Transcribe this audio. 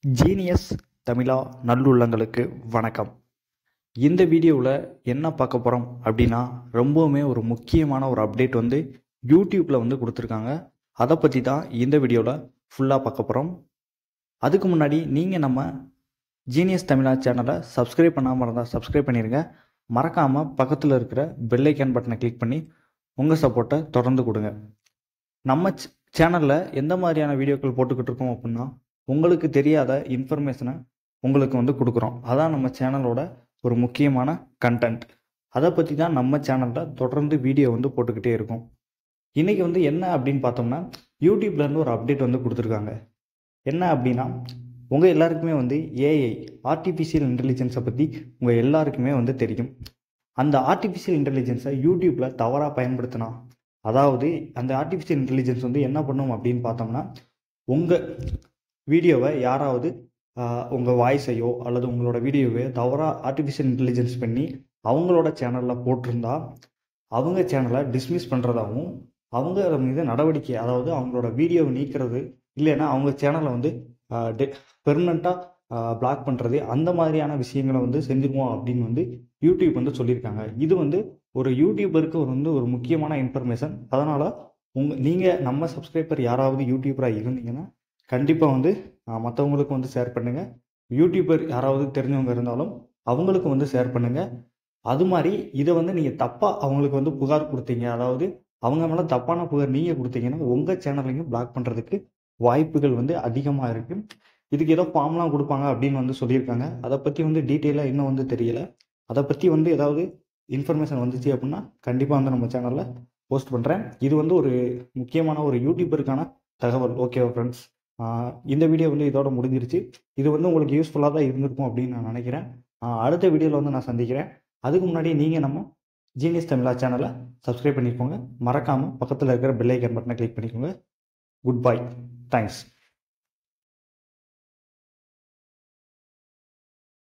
Genius தமிழா நல்லுள்ளங்களுக்கு வணக்கம். இந்த வீடியோவில் என்ன பார்க்க போகிறோம் அப்படின்னா, ரொம்பவுமே ஒரு முக்கியமான ஒரு அப்டேட் வந்து யூடியூப்பில் வந்து கொடுத்துருக்காங்க. அதை பற்றி தான் இந்த வீடியோவில் ஃபுல்லாக பார்க்க போகிறோம். அதுக்கு முன்னாடி நீங்கள் நம்ம ஜீனியஸ் தமிழா சேனலை சப்ஸ்கிரைப் பண்ணாமல் இருந்தால் சப்ஸ்கிரைப் பண்ணிடுங்க. மறக்காமல் பக்கத்தில் இருக்கிற பெல் ஐக்கான் பட்டனை கிளிக் பண்ணி உங்கள் சப்போர்ட்டை தொடர்ந்து கொடுங்க. நம்ம சேனலில் எந்த மாதிரியான வீடியோக்கள் போட்டுக்கிட்டு இருக்கோம் அப்படின்னா, உங்களுக்கு தெரியாத இன்ஃபர்மேஷனை உங்களுக்கு வந்து கொடுக்குறோம். அதான் நம்ம சேனலோட ஒரு முக்கியமான கண்டென்ட். அதை பற்றி தான் நம்ம சேனலில் தொடர்ந்து வீடியோ வந்து போட்டுக்கிட்டே இருக்கோம். இன்றைக்கி வந்து என்ன அப்படின்னு பார்த்தோம்னா, யூடியூப்லேருந்து ஒரு அப்டேட் வந்து கொடுத்துருக்காங்க. என்ன அப்படின்னா, உங்கள் எல்லாருக்குமே வந்து ஏஐ ஆர்டிஃபிஷியல் இன்டெலிஜென்ஸை பற்றி உங்கள் எல்லாருக்குமே வந்து தெரியும். அந்த ஆர்டிஃபிஷியல் இன்டெலிஜென்ஸை யூடியூப்பில் தவறாக பயன்படுத்தினா, அதாவது அந்த ஆர்டிஃபிஷியல் இன்டெலிஜென்ஸ் வந்து என்ன பண்ணும் அப்படின்னு பார்த்தோம்னா, உங்கள் வீடியோவை யாராவது உங்கள் வாய்ஸையோ அல்லது உங்களோட வீடியோவையோ தவறாக ஆர்டிஃபிஷியல் இன்டெலிஜென்ஸ் பண்ணி அவங்களோட சேனலில் போட்டிருந்தா, அவங்க சேனலை டிஸ்மிஸ் பண்ணுறதாகவும், அவங்க மீது நடவடிக்கை, அதாவது அவங்களோட வீடியோவை நீக்கிறது, இல்லைன்னா அவங்க சேனலை வந்து பெர்மனண்ட்டாக பிளாக் பண்ணுறது, அந்த மாதிரியான விஷயங்களை வந்து செஞ்சுருவோம் அப்படின்னு வந்து யூடியூப் வந்து சொல்லியிருக்காங்க. இது வந்து ஒரு யூடியூபருக்கு வந்து ஒரு முக்கியமான இன்ஃபர்மேஷன். அதனால் நீங்கள் நம்ம சப்ஸ்கிரைபர் யாராவது யூடியூபராக இருந்தீங்கன்னா கண்டிப்பாக வந்து மற்றவங்களுக்கு வந்து ஷேர் பண்ணுங்கள். யூடியூபர் யாராவது தெரிஞ்சவங்க இருந்தாலும் அவங்களுக்கு வந்து ஷேர் பண்ணுங்கள். அது மாதிரி இதை வந்து நீங்கள் தப்பாக அவங்களுக்கு வந்து புகார் கொடுத்தீங்க, அதாவது அவங்க மேலே தப்பான புகார் நீங்கள் கொடுத்தீங்கன்னா உங்கள் சேனலையும் பிளாக் பண்ணுறதுக்கு வாய்ப்புகள் வந்து அதிகமாக இருக்குது. இதுக்கு ஏதோ ஃபார்ம்லாம் கொடுப்பாங்க அப்படின்னு வந்து சொல்லியிருக்காங்க. அதை பற்றி வந்து டீட்டெயிலாக இன்னும் வந்து தெரியலை. அதை பற்றி வந்து ஏதாவது இன்ஃபர்மேஷன் வந்துச்சு அப்படின்னா கண்டிப்பாக வந்து நம்ம சேனலில் போஸ்ட் பண்ணுறேன். இது வந்து ஒரு முக்கியமான ஒரு யூடியூபருக்கான தகவல். ஓகேவா ஃப்ரெண்ட்ஸ், இந்த வீடியோ வந்து இதோட முடிஞ்சிருச்சு. இது வந்து உங்களுக்கு யூஸ்ஃபுல்லாக தான் இருந்திருக்கும் அப்படின்னு நான் நினைக்கிறேன். அடுத்த வீடியோவில் வந்து நான் சந்திக்கிறேன். அதுக்கு முன்னாடி நீங்கள் நம்ம ஜீனியஸ் தமிழா சேனலை சப்ஸ்கிரைப் பண்ணிக்கோங்க. மறக்காமல் பக்கத்தில் இருக்கிற பெல் ஐக்கான் பட்டனை கிளிக் பண்ணிக்கோங்க. Good bye. தேங்க்ஸ்.